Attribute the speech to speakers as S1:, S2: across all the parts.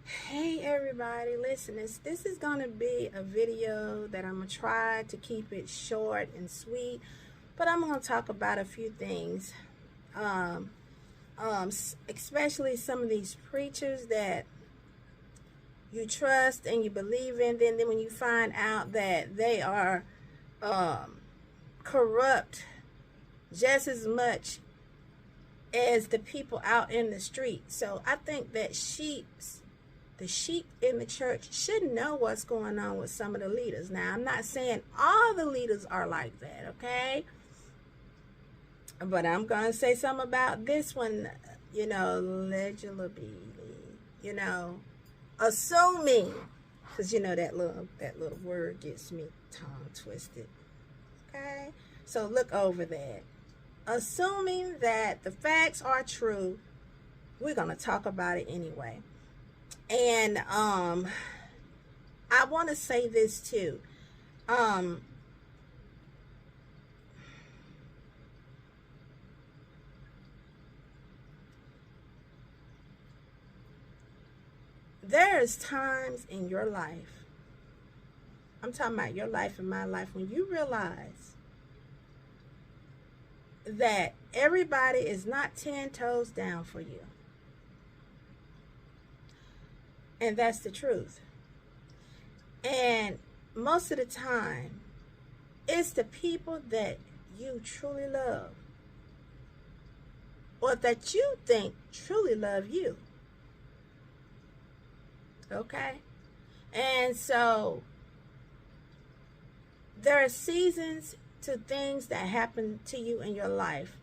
S1: Hey everybody, listen, this is going to be a video that I'm going to try to keep it short and sweet, but I'm going to talk about a few things, um, especially some of these preachers that you trust and you believe in, then when you find out that they are um, corrupt just as much as the people out in the street. So I think that the sheep in the church should know what's going on with some of the leaders. Now, I'm not saying all the leaders are like that, okay? But I'm going to say something about this one, allegedly, assuming, because that little word gets me tongue twisted, okay? So look over that. Assuming that the facts are true, we're going to talk about it anyway. And I want to say this too. There's times in your life, I'm talking about your life and my life, when you realize that everybody is not 10 toes down for you. And that's the truth. And most of the time, it's the people that you truly love, or that you think truly love you. Okay? And so, there are seasons to things that happen to you in your life.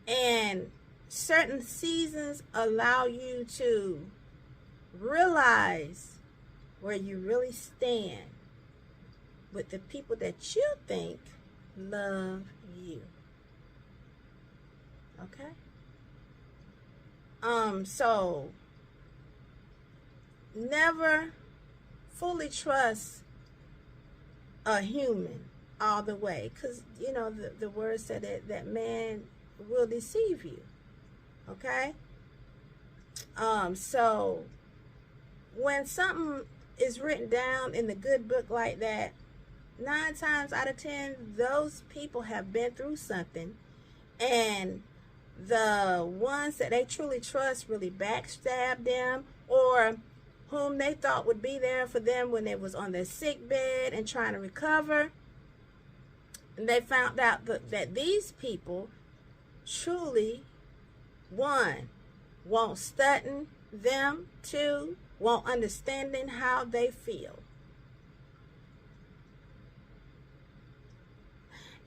S1: And certain seasons allow you to realize where you really stand with the people that you think love you. Okay? So never fully trust a human all the way, because the word said that man will deceive you. Okay? So when something is written down in the good book like that, 9 times out of 10, those people have been through something, and the ones that they truly trust really backstab them, or whom they thought would be there for them when they was on their sick bed and trying to recover, and they found out that these people truly, one, won't stutten them, two, won't understanding how they feel.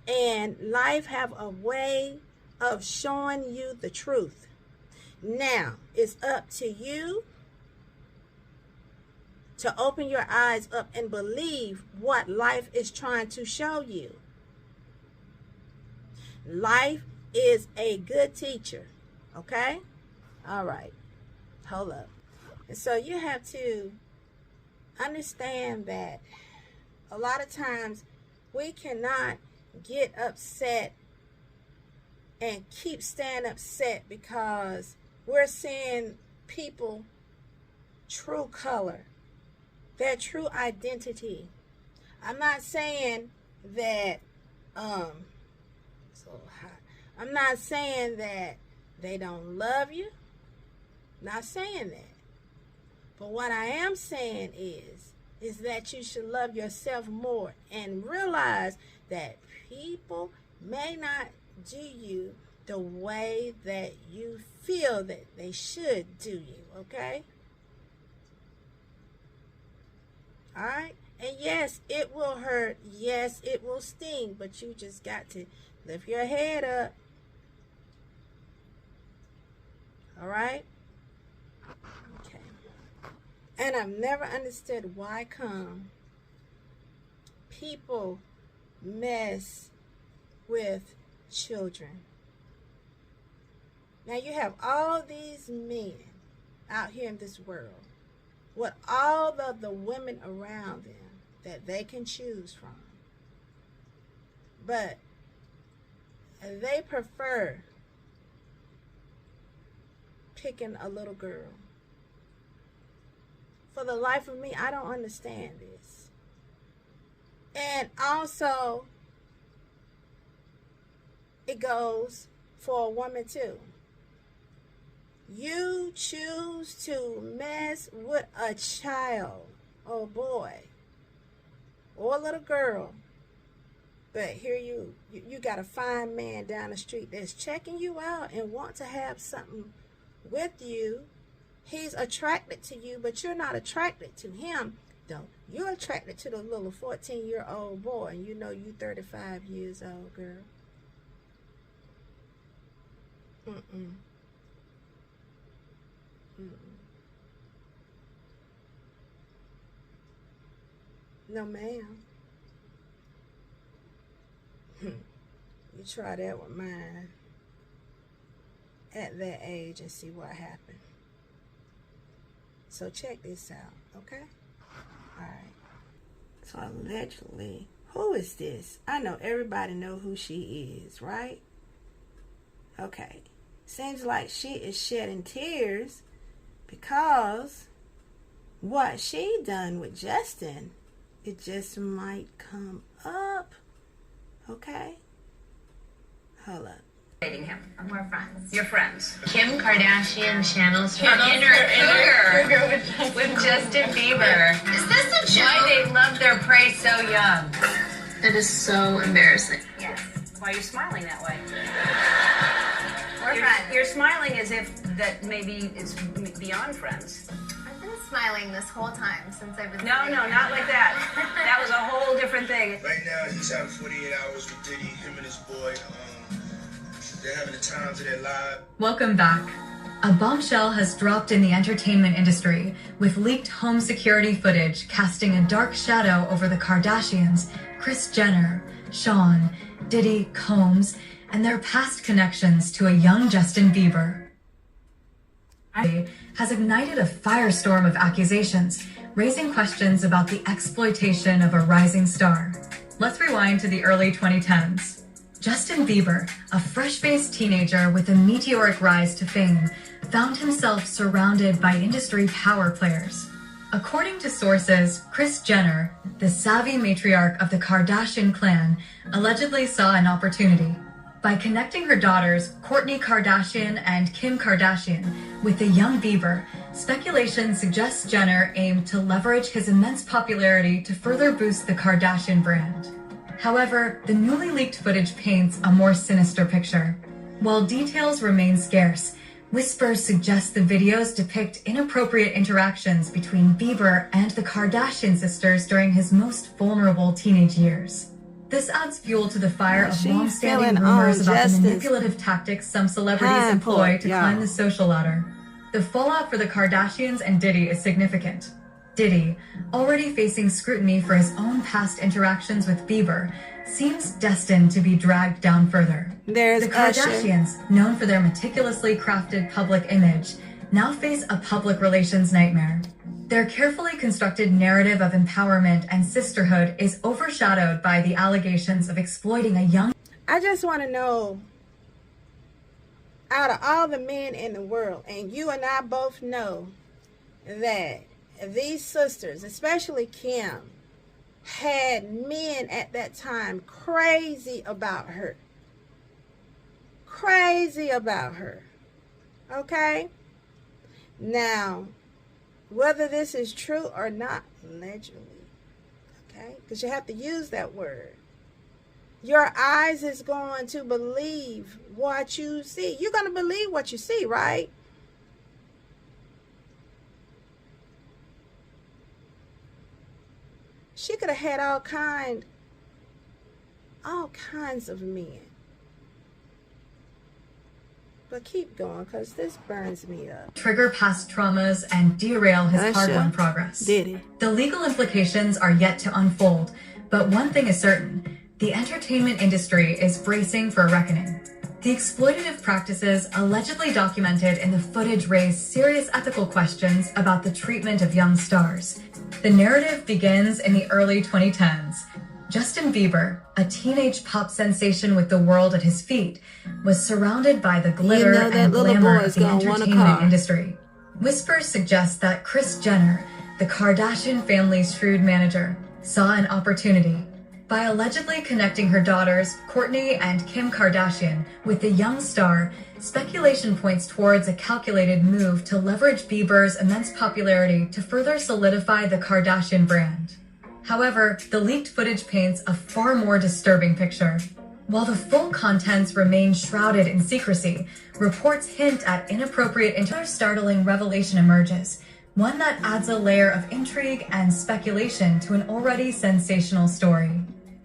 S1: And life have a way of showing you the truth. Now, it's up to you to open your eyes up and believe what life is trying to show you. Life is a good teacher, okay? All right, hold up. And so you have to understand that a lot of times we cannot get upset and keep staying upset because we're seeing people true color, their true identity. I'm not saying that I'm not saying that they don't love you. Not saying that. But what I am saying is that you should love yourself more and realize that people may not do you the way that you feel that they should do you, okay? All right? And yes, it will hurt. Yes, it will sting, but you just got to lift your head up. All right? Okay. And I've never understood why come people mess with children. Now you have all these men out here in this world with all of the women around them that they can choose from. But they prefer picking a little girl For the life of me, I don't understand this. And also, it goes for a woman too. You choose to mess with a child or a boy or a little girl, but here you got a fine man down the street that's checking you out and want to have something with you. He's attracted to you, but you're not attracted to him, though. You're attracted to the little 14-year-old boy, and you know you 35 years old, girl. Mm-mm. No, ma'am. You try that with mine at that age and see what happened. So check this out, okay? Alright. So allegedly, who is this? I know everybody know who she is, right? Okay. Seems like she is shedding tears because what she done with Justin, it just might come up. Okay? Hold up.
S2: Dating him.
S3: We're friends.
S2: You're friends.
S3: Kim Kardashian channels her
S2: inner with Justin Bieber.
S3: Is this a joke?
S2: Why they love their prey so young.
S3: That is so embarrassing.
S2: Yes. Why are you smiling that way?
S3: We're friends.
S2: You're smiling as if that maybe it's beyond friends.
S3: I've been smiling this whole time since I was
S2: No, not like that. That was a whole different thing.
S4: Right now, he's having 48 hours with Diddy, him and his boy. They're having the times of their lives.
S5: Welcome back. A bombshell has dropped in the entertainment industry, with leaked home security footage casting a dark shadow over the Kardashians, Kris Jenner, Sean, Diddy, Combs, and their past connections to a young Justin Bieber. Has ignited a firestorm of accusations, raising questions about the exploitation of a rising star. Let's rewind to the early 2010s. Justin Bieber, a fresh-faced teenager with a meteoric rise to fame, found himself surrounded by industry power players. According to sources, Kris Jenner, the savvy matriarch of the Kardashian clan, allegedly saw an opportunity. By connecting her daughters, Kourtney Kardashian and Kim Kardashian, with the young Bieber, speculation suggests Jenner aimed to leverage his immense popularity to further boost the Kardashian brand. However, the newly leaked footage paints a more sinister picture. While details remain scarce, whispers suggest the videos depict inappropriate interactions between Bieber and the Kardashian sisters during his most vulnerable teenage years. This adds fuel to the fire of long-standing rumors about the manipulative tactics some celebrities employ to climb the social ladder. The fallout for the Kardashians and Diddy is significant. Diddy, already facing scrutiny for his own past interactions with Bieber, seems destined to be dragged down further.
S1: There's
S5: the Kardashians, known for their meticulously crafted public image, now face a public relations nightmare. Their carefully constructed narrative of empowerment and sisterhood is overshadowed by the allegations of exploiting a young...
S1: I just want to know, out of all the men in the world, and you and I both know that these sisters, especially Kim, had men at that time crazy about her. Crazy about her. Okay? Now, whether this is true or not, allegedly, okay? Because you have to use that word. Your eyes is going to believe what you see. You're going to believe what you see, right? She could have had all kinds of men. But keep going, because this burns me up.
S5: Trigger past traumas and derail his hard-won progress.
S1: Diddy.
S5: The legal implications are yet to unfold, but one thing is certain. The entertainment industry is bracing for a reckoning. The exploitative practices allegedly documented in the footage raise serious ethical questions about the treatment of young stars. The narrative begins in the early 2010s. Justin Bieber, a teenage pop sensation with the world at his feet, was surrounded by the glitter and glamour of the entertainment industry. Whispers suggest that Kris Jenner, the Kardashian family's shrewd manager, saw an opportunity. By allegedly connecting her daughters, Kourtney and Kim Kardashian, with the young star, speculation points towards a calculated move to leverage Bieber's immense popularity to further solidify the Kardashian brand. However, the leaked footage paints a far more disturbing picture. While the full contents remain shrouded in secrecy, reports hint at inappropriate startling revelation emerges, one that adds a layer of intrigue and speculation to an already sensational story.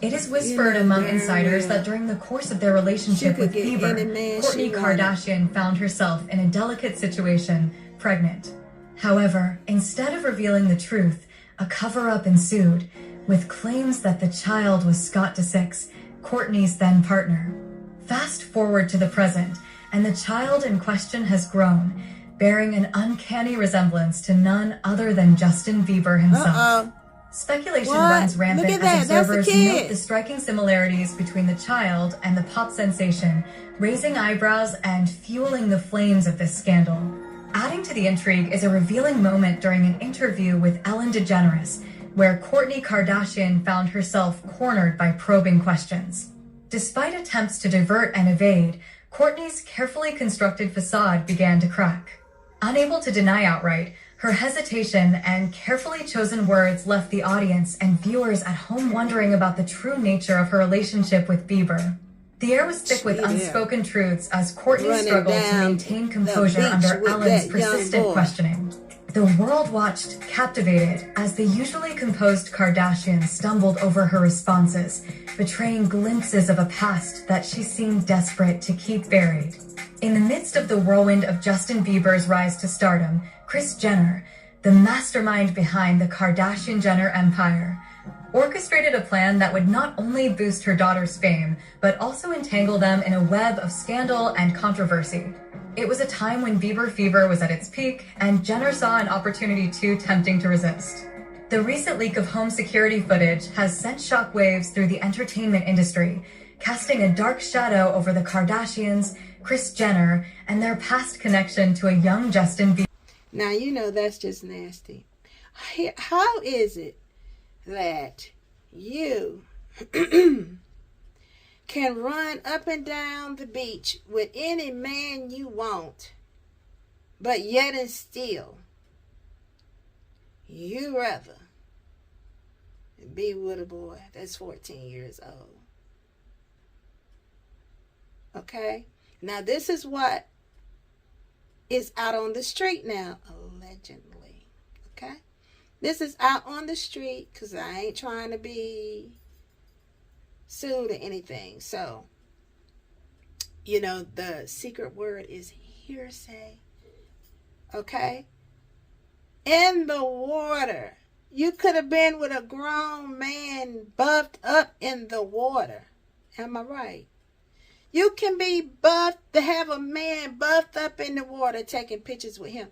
S5: It is whispered among insiders that during the course of their relationship with Bieber, Kourtney Kardashian found herself in a delicate situation, pregnant. However, instead of revealing the truth, a cover-up ensued, with claims that the child was Scott Disick's, Kourtney's then partner. Fast forward to the present, and the child in question has grown, bearing an uncanny resemblance to none other than Justin Bieber himself. Speculation runs rampant as observers note the striking similarities between the child and the pop sensation, raising eyebrows and fueling the flames of this scandal. Adding to the intrigue is a revealing moment during an interview with Ellen DeGeneres, where Kourtney Kardashian found herself cornered by probing questions. Despite attempts to divert and evade, Kourtney's carefully constructed facade began to crack. Unable to deny outright, her hesitation and carefully chosen words left the audience and viewers at home wondering about the true nature of her relationship with Bieber. The air was thick with unspoken truths as Kourtney struggled to maintain composure under Ellen's persistent questioning. The world watched, captivated, as the usually composed Kardashian stumbled over her responses, betraying glimpses of a past that she seemed desperate to keep buried. In the midst of the whirlwind of Justin Bieber's rise to stardom, Kris Jenner, the mastermind behind the Kardashian-Jenner empire, orchestrated a plan that would not only boost her daughter's fame, but also entangle them in a web of scandal and controversy. It was a time when Bieber fever was at its peak, and Jenner saw an opportunity too tempting to resist. The recent leak of home security footage has sent shockwaves through the entertainment industry, casting a dark shadow over the Kardashians, Kris Jenner, and their past connection to a young Justin Bieber.
S1: Now, you know that's just nasty. How is it that you can run up and down the beach with any man you want, but yet and still, you rather be with a boy that's 14 years old? Okay? Now, this is what is out on the street now, allegedly. Okay? This is out on the street because I ain't trying to be sued or anything. So, you know, the secret word is hearsay. Okay? In the water. You could have been with a grown man buffed up in the water. Am I right? You can be buffed to have a man buffed up in the water taking pictures with him.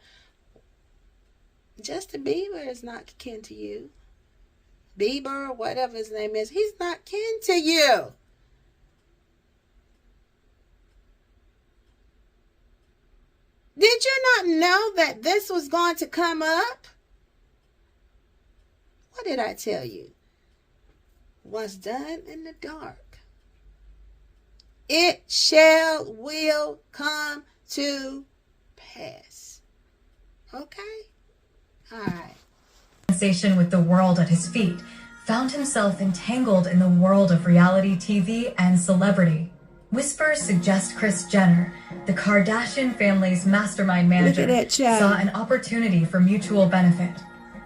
S1: Justin Bieber is not kin to you. Bieber, whatever his name is, he's not kin to you. Did you not know that this was going to come up? What did I tell you? What's done in the dark, it will come to pass. Okay? All right.
S5: Sensation with the world at his feet, found himself entangled in the world of reality TV and celebrity. Whispers suggest Kris Jenner, the Kardashian family's mastermind manager, saw an opportunity for mutual benefit.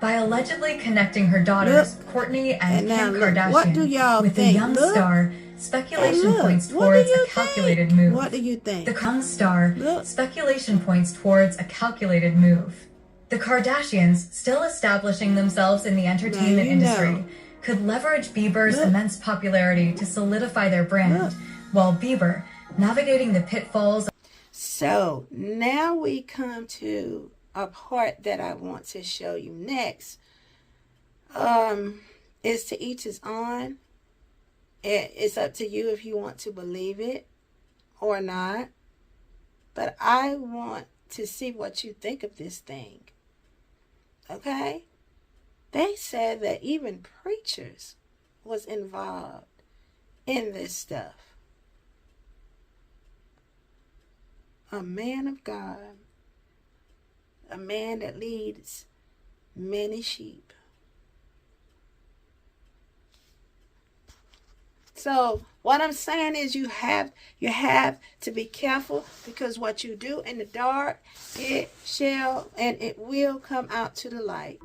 S5: By allegedly connecting her daughters, Kourtney and Kim Kardashian, with the young star, speculation points towards a calculated move.
S1: What do you think?
S5: The young star, speculation points towards a calculated move. The Kardashians, still establishing themselves in the entertainment industry, could leverage Bieber's immense popularity to solidify their brand, while Bieber, navigating the pitfalls.
S1: So now we come to a part that I want to show you next. Is to each his own. It's up to you if you want to believe it or not. But I want to see what you think of this thing. Okay? They said that even preachers was involved in this stuff. A man of God, a man that leads many sheep. So what I'm saying is you have to be careful, because what you do in the dark, it shall and it will come out to the light.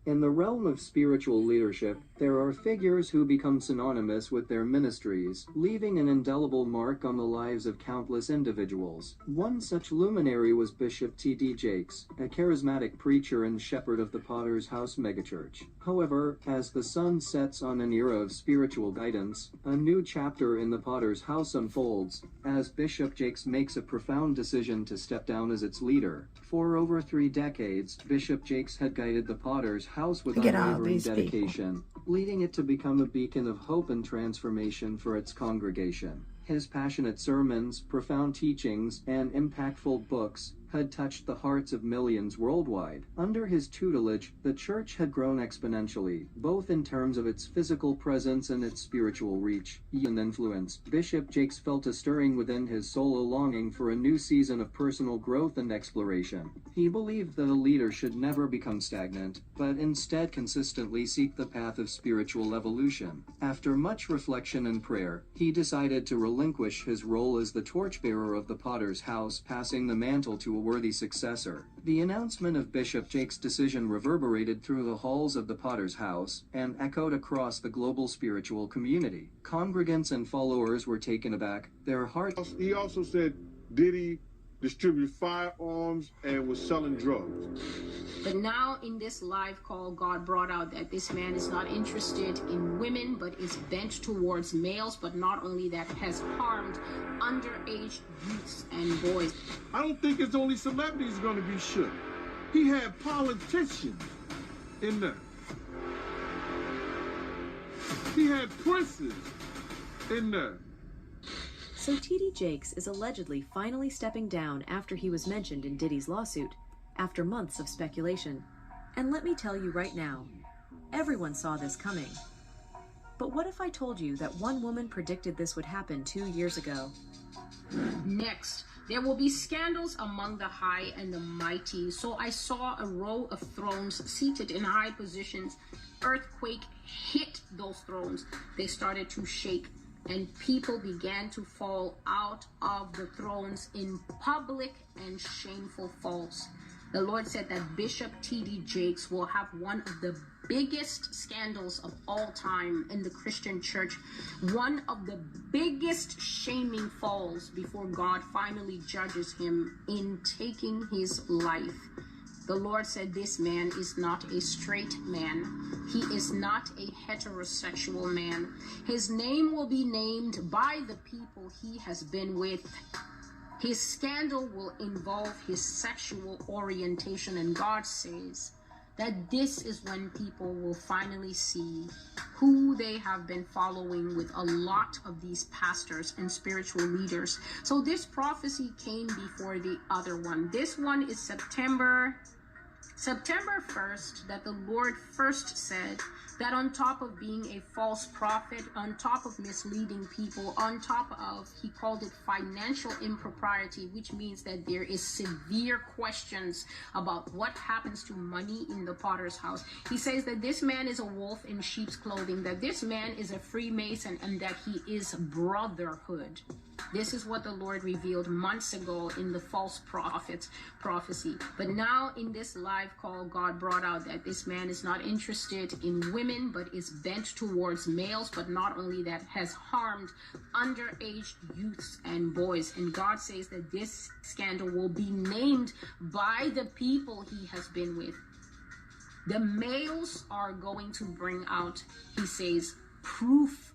S6: In the realm of spiritual leadership, there are figures who become synonymous with their ministries, leaving an indelible mark on the lives of countless individuals. One such luminary was Bishop T.D. Jakes, a charismatic preacher and shepherd of the Potter's House megachurch. However, as the sun sets on an era of spiritual guidance, a new chapter in the Potter's House unfolds, as Bishop Jakes makes a profound decision to step down as its leader. For over 3 decades, Bishop Jakes had guided the Potter's House with unwavering dedication, leading it to become a beacon of hope and transformation for its congregation. His passionate sermons, profound teachings, and impactful books had touched the hearts of millions worldwide. Under his tutelage, the church had grown exponentially, both in terms of its physical presence and its spiritual reach and influence. Bishop Jakes felt a stirring within his soul, a longing for a new season of personal growth and exploration. He believed that a leader should never become stagnant, but instead consistently seek the path of spiritual evolution. After much reflection and prayer, he decided to relinquish his role as the torchbearer of the Potter's House, passing the mantle to a worthy successor. The announcement of Bishop Jakes' decision reverberated through the halls of the Potter's House and echoed across the global spiritual community. Congregants and followers were taken aback, their hearts...
S7: He also said Diddy distributed firearms and was selling drugs.
S8: But now in this live call, God brought out that this man is not interested in women, but is bent towards males, but not only that, has harmed underage youths and boys.
S7: I don't think it's only celebrities going to be shook. He had politicians in there. He had princes in there.
S9: So T.D. Jakes is allegedly finally stepping down after he was mentioned in Diddy's lawsuit, after months of speculation. And let me tell you right now, everyone saw this coming. But what if I told you that one woman predicted this would happen 2 years ago?
S8: Next, there will be scandals among the high and the mighty. So I saw a row of thrones seated in high positions. Earthquake hit those thrones. They started to shake, and people began to fall out of the thrones in public and shameful falls. The Lord said that Bishop T.D. Jakes will have one of the biggest scandals of all time in the Christian church, one of the biggest shaming falls before God finally judges him in taking his life. The Lord said this man is not a straight man. He is not a heterosexual man. His name will be named by the people he has been with. His scandal will involve his sexual orientation, and God says that this is when people will finally see who they have been following with a lot of these pastors and spiritual leaders. So this prophecy came before the other one. This one is September 1st, that the Lord first said that on top of being a false prophet, on top of misleading people, on top of, he called it financial impropriety, which means that there is severe questions about what happens to money in the Potter's house. He says that this man is a wolf in sheep's clothing, that this man is a Freemason, and that he is brotherhood. This is what the Lord revealed months ago in the false prophet's prophecy. But now in this live call, God brought out that this man is not interested in women, but is bent towards males, but not only that, has harmed underage youths and boys. And God says that this scandal will be named by the people he has been with. The males are going to bring out, he says, proof.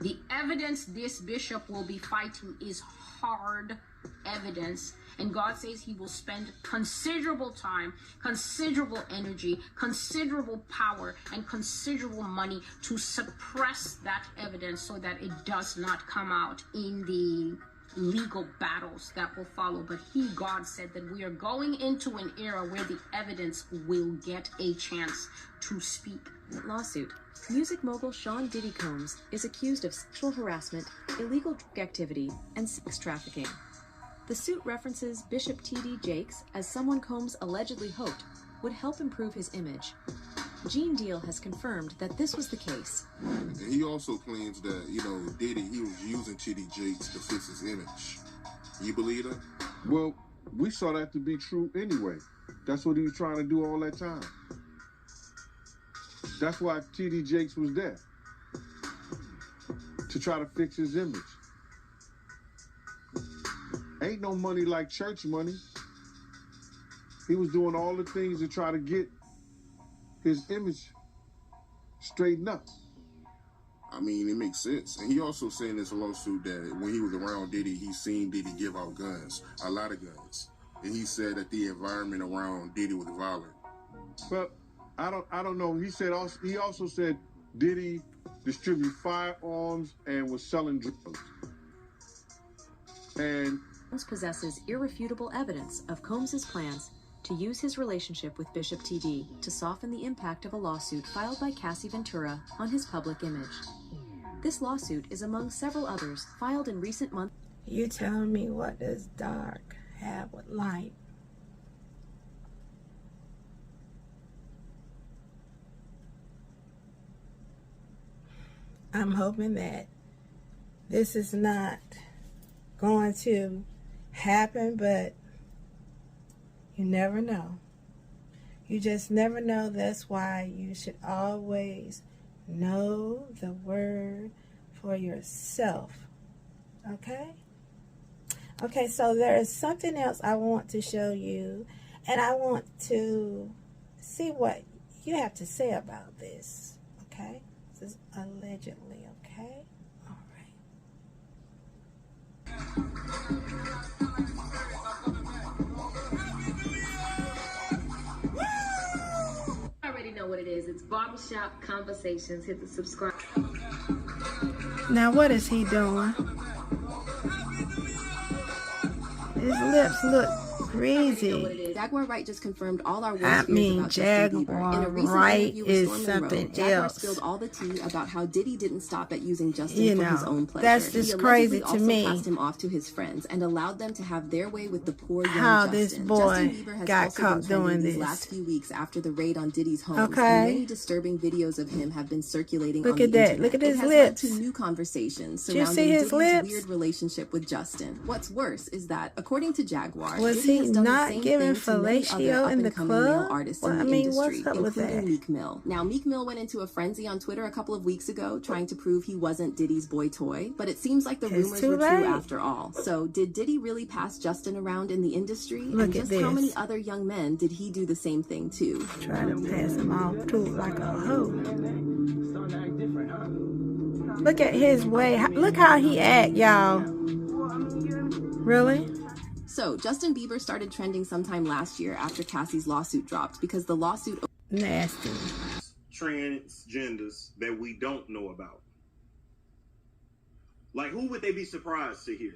S8: The evidence this bishop will be fighting is hard evidence. And God says he will spend considerable time, considerable energy, considerable power, and considerable money to suppress that evidence so that it does not come out in the legal battles that will follow. But he, God, said that we are going into an era where the evidence will get a chance to speak.
S9: Lawsuit. Music mogul Sean Diddy Combs is accused of sexual harassment, illegal drug activity, and sex trafficking. The suit references Bishop T.D. Jakes as someone Combs allegedly hoped would help improve his image. Gene Deal has confirmed that this was the case.
S7: And he also claims that, Diddy, he was using T.D. Jakes to fix his image. You believe that? Well, we saw that to be true anyway. That's what he was trying to do all that time. That's why T.D. Jakes was there. To try to fix his image. Ain't no money like church money. He was doing all the things to try to get his image straightened up. I mean, it makes sense. And he also said in this lawsuit that when he was around Diddy, he seen Diddy give out guns, a lot of guns. And he said that the environment around Diddy was violent. But I don't know. He also said Diddy distributed firearms and was selling drugs. And
S9: possesses irrefutable evidence of Combs's plans to use his relationship with Bishop T.D. to soften the impact of a lawsuit filed by Cassie Ventura on his public image. This lawsuit is among several others filed in recent months.
S1: You tell me, what does dark have with light? I'm hoping that this is not going to happen, but you never know. You just never know. That's why you should always know the word for yourself. Okay? Okay, so there is something else I want to show you, and I want to see what you have to say about this. Okay? This is allegedly, okay? All right.
S10: I already know what it is. It's Barbershop Conversations. Hit the subscribe.
S1: Now, what is he doing? His lips look crazy.
S11: Jaguar Wright just confirmed all our
S1: I
S11: worst fears
S1: mean,
S11: about Justin Bieber. In a
S1: Jaguar
S11: recent
S1: Wright
S11: interview with
S1: is
S11: Stormy
S1: something
S11: Monroe, Jaguar
S1: else.
S11: spilled all the tea about how Diddy didn't stop at using Justin
S1: You
S11: for his
S1: know,
S11: own pleasure.
S1: that's just
S11: he
S1: crazy to
S11: also
S1: me.
S11: passed him off to his friends and allowed them to have their way with the poor young
S1: How
S11: Justin.
S1: this boy
S11: Justin Bieber has
S1: got
S11: also
S1: caught
S11: been trending
S1: doing
S11: these
S1: this.
S11: last few weeks after the raid on Diddy's home.
S1: Okay.
S11: And many disturbing videos of him have been circulating
S1: Look
S11: on the
S1: at that.
S11: internet.
S1: Look at his
S11: it has
S1: lips.
S11: led to new conversations
S1: Did you
S11: surrounding
S1: see his
S11: Diddy's
S1: lips?
S11: weird relationship with Justin. What's worse is that, according to Jaguar,
S1: Was
S11: Diddy
S1: he
S11: has done the
S1: not
S11: same
S1: giving
S11: thing to many other
S1: fellatio in the
S11: up-and-coming male
S1: club?
S11: artists
S1: Well,
S11: in
S1: I
S11: the
S1: mean,
S11: industry,
S1: what's up with
S11: including
S1: that?
S11: Meek Mill. Now, Meek Mill went into a frenzy on Twitter a couple of weeks ago trying to prove he wasn't Diddy's boy toy, but it seems like the
S1: It's
S11: rumors
S1: too
S11: were true
S1: late.
S11: after all. So, did Diddy really pass Justin around in the industry?
S1: Look
S11: and
S1: at
S11: just how many
S1: this.
S11: other young men did he do the same thing to?
S1: Try to pass him off too like a hoe. Look at his way. Look how he act, y'all. Really?
S11: So, Justin Bieber started trending sometime last year after Cassie's lawsuit dropped because the lawsuit...
S1: Nasty.
S12: Transgenders that we don't know about. Like, who would they be surprised to hear?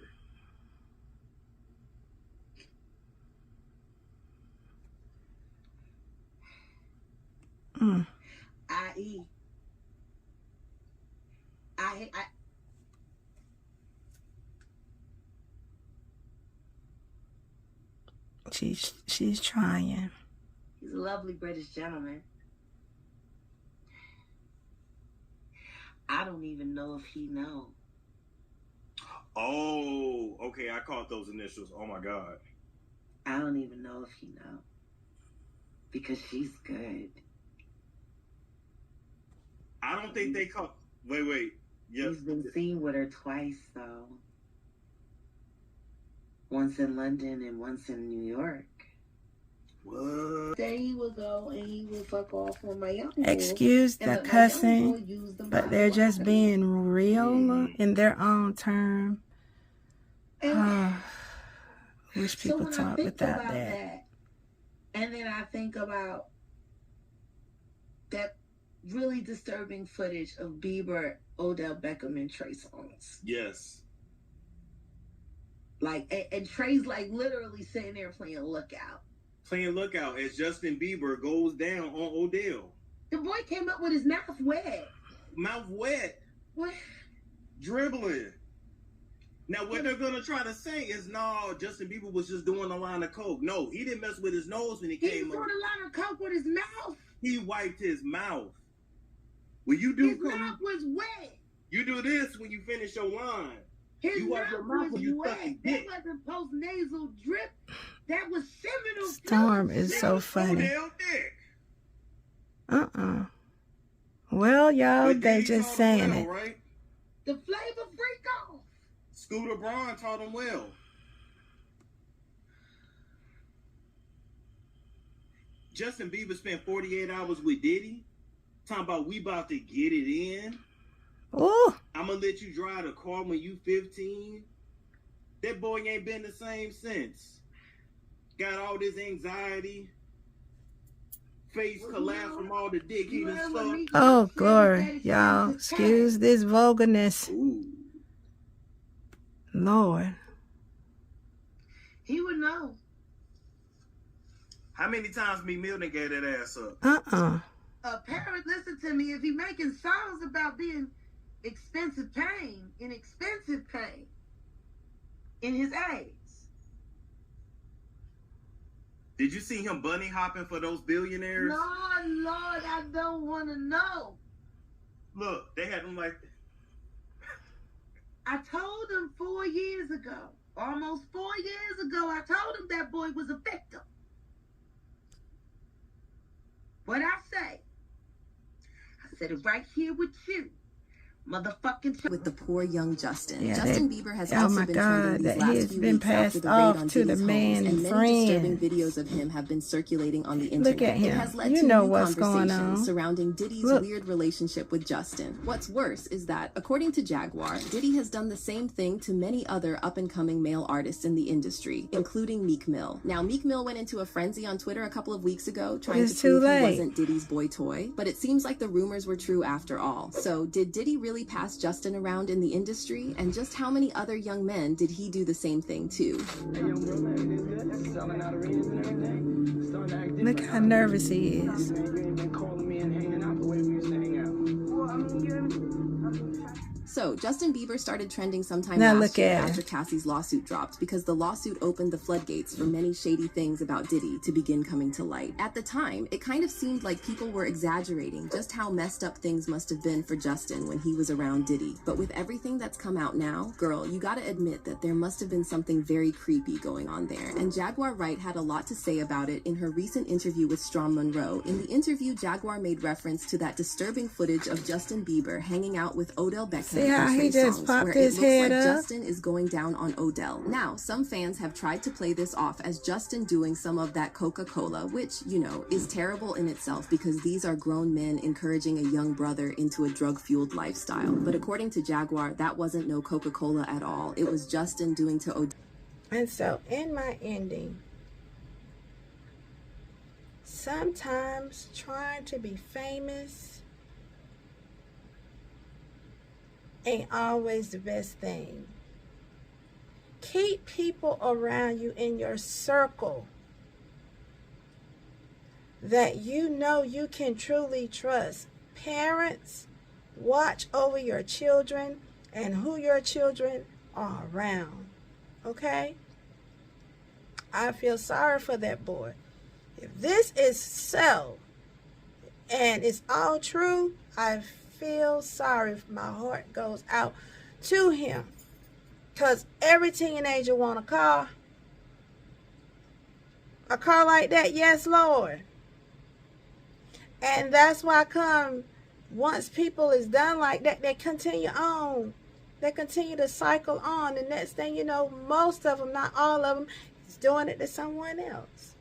S13: I.e.
S1: She's trying.
S13: He's a lovely British gentleman. I don't even know if he knows.
S12: Oh, okay, I caught those initials. Oh my God.
S13: I don't even know if he knows. Because she's good.
S12: I don't think they caught. Wait. Yeah.
S13: He's been seen with her twice, though. Once in London and once in New York.
S12: What?
S13: Say he would go and he would fuck off on my young boy.
S1: Excuse the cussing, but they're just being real in their own term. Wish people talk without that.
S13: And then I think about that really disturbing footage of Bieber, Odell Beckham, and Trey Songz.
S12: Yes.
S13: Like, and Trey's like literally sitting there playing lookout.
S12: Playing lookout as Justin Bieber goes down on Odell.
S13: The boy came up with his mouth wet.
S12: Mouth wet.
S13: What?
S12: Dribbling. Now, what they're going to try to say is, no, Justin Bieber was just doing a line of coke. No, he didn't mess with his nose when he came up.
S13: He was doing a line of coke with his mouth.
S12: He wiped his mouth. When you do
S13: his mouth was wet.
S12: You do this when you finish your line.
S13: His
S12: you
S13: mouth was wet. That wasn't post-nasal drip. That was seminal.
S1: Storm is so funny. Well, y'all, they just saying it.
S12: Right?
S13: The Flavor Freako.
S12: Scooter Braun taught him well. Justin Bieber spent 48 hours with Diddy. Talking about we about to get it in.
S1: Ooh.
S12: I'm going to let you drive the car when you 15. That boy ain't been the same since. Got all this anxiety. Face collapsed from all the dick eating stuff.
S1: Oh, glory. Y'all, excuse this vulgarness.
S12: Ooh.
S1: Lord.
S13: He would know.
S12: How many times me Milton gave that ass up?
S13: A parent, listen to me, if he making songs about being expensive pain, inexpensive pain, in his age.
S12: Did you see him bunny hopping for those billionaires?
S13: Lord, I don't want to know.
S12: Look, they had him like...
S13: I told him 4 years ago, almost 4 years ago, I told him that boy was a victim. What I say? I said it right here with you. Motherfucking
S11: with the poor young Justin.
S1: Yeah,
S11: Justin Bieber has
S1: oh
S11: also
S1: my
S11: been
S1: God,
S11: trending these
S1: that
S11: last
S1: he's
S11: few
S1: been
S11: weeks after
S1: passed
S11: the raid
S1: off
S11: on
S1: to the
S11: Diddy's
S1: man
S11: homes, and many
S1: friend.
S11: disturbing videos of him have been circulating on the internet.
S1: Look at him.
S11: It has led
S1: You
S11: to
S1: know
S11: new
S1: what's going
S11: conversations
S1: on.
S11: surrounding Diddy's weird relationship with Justin. What's worse is that, according to Jaguar, Diddy has done the same thing to many other up-and-coming male artists in the industry, including Meek Mill. Now, Meek Mill went into a frenzy on Twitter a couple of weeks ago, trying to prove he wasn't Diddy's boy toy, but it seems like the rumors were true after all. So, did Diddy really pass Justin around in the industry? And just how many other young men did he do the same thing to?
S1: Look how nervous he is.
S11: So, Justin Bieber started trending sometime
S1: Now
S11: last
S1: look
S11: year
S1: at
S11: after Cassie's lawsuit dropped because the lawsuit opened the floodgates for many shady things about Diddy to begin coming to light. At the time, it kind of seemed like people were exaggerating just how messed up things must have been for Justin when he was around Diddy. But with everything that's come out now, girl, you gotta admit that there must have been something very creepy going on there. And Jaguar Wright had a lot to say about it in her recent interview with Strom Monroe. In the interview, Jaguar made reference to that disturbing footage of Justin Bieber hanging out with Odell Beckham.
S1: See how he just popped his head up?
S11: Justin is going down on Odell. Now, some fans have tried to play this off as Justin doing some of that Coca-Cola, which, you know, is terrible in itself because these are grown men encouraging a young brother into a drug-fueled lifestyle. But according to Jaguar, that wasn't no Coca-Cola at all. It was Justin doing to Odell.
S1: And so, in my ending, sometimes trying to be famous ain't always the best thing. Keep people around you in your circle that you know you can truly trust. Parents, watch over your children and who your children are around. Okay? I feel sorry for that boy. If this is so and it's all true, I feel sorry if my heart goes out to him, because every teenager want a car like that. Yes, Lord. And that's why once people is done like that, they continue on, they continue to cycle on. The next thing you know, most of them, not all of them, is doing it to someone else.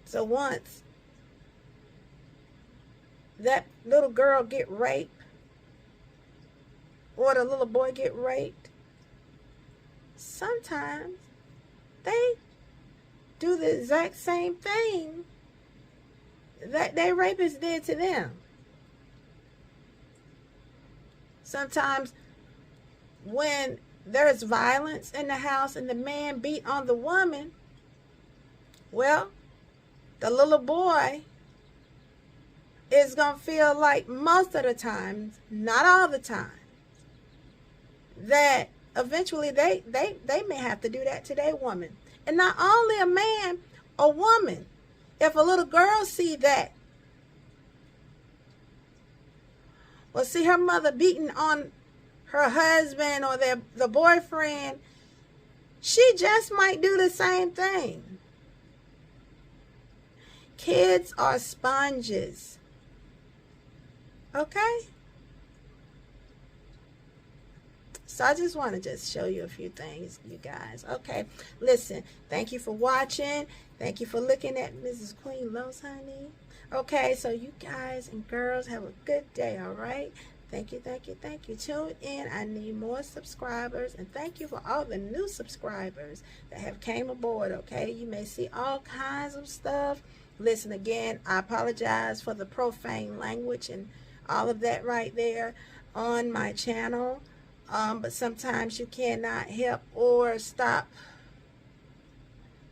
S1: So once that little girl get raped or the little boy get raped, sometimes they do the exact same thing that their rapist did to them. Sometimes when there's violence in the house and the man beat on the woman, well, the little boy is going to feel like most of the time, not all the time, that eventually they may have to do that to their woman. And not only a man, a woman. If a little girl see that, or see her mother beating on her husband or the boyfriend, she just might do the same thing. Kids are sponges. Okay? So I just want to just show you a few things, you guys. Okay, listen, thank you for watching. Thank you for looking at Mrs. Queen Lowe's, honey. Okay, so you guys and girls have a good day, all right? Thank you, thank you, thank you. Tune in. I need more subscribers. And thank you for all the new subscribers that have came aboard, okay? You may see all kinds of stuff. Listen, again, I apologize for the profane language and all of that right there on my channel. But sometimes you cannot help or stop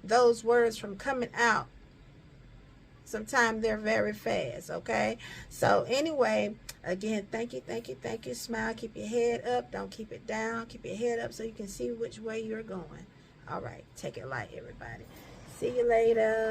S1: those words from coming out. Sometimes they're very fast, okay? So anyway, again, thank you, thank you, thank you. Smile, keep your head up. Don't keep it down. Keep your head up so you can see which way you're going. All right, take it light, everybody. See you later.